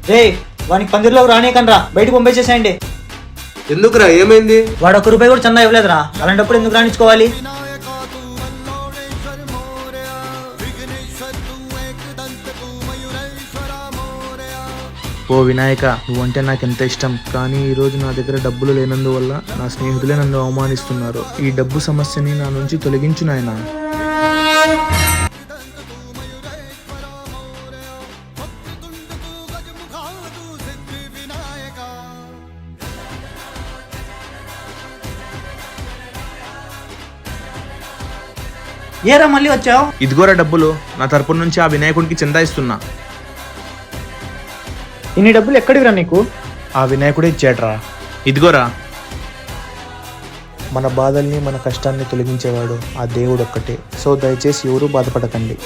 రే వానికి పందిరిలోకి రానియకండ్రా, బయటకు పంపించేసేయండి. ఎందుకురా, ఏమైంది? వాడు 1 రూపాయి కూడా చందా ఇవ్వలేదురా, అలాంటప్పుడు ఎందుకు రాణించుకోవాలి? ఓ వినాయక, నువ్వంటే నాకెంత ఇష్టం, కానీ ఈరోజు నా దగ్గర డబ్బులు లేనందువల్ల నా స్నేహితులే నన్ను అవమానిస్తున్నారు. ఈ డబ్బు సమస్యని నా నుంచి తొలగించు నాయనా. ఏరా మళ్ళీ వచ్చావు? ఇదిగోరా డబ్బులు, నా తరపున నుంచి ఆ వినాయకుడికి చందా ఇస్తున్నా. ఇన్ని డబ్బులు ఎక్కడికి రా నీకు? ఆ వినాయకుడే ఇచ్చాడ్రా. ఇదిగోరా. మన బాధల్ని మన కష్టాన్ని తొలగించేవాడు ఆ దేవుడు ఒక్కటే. సో దయచేసి ఎవరూ బాధపడకండి.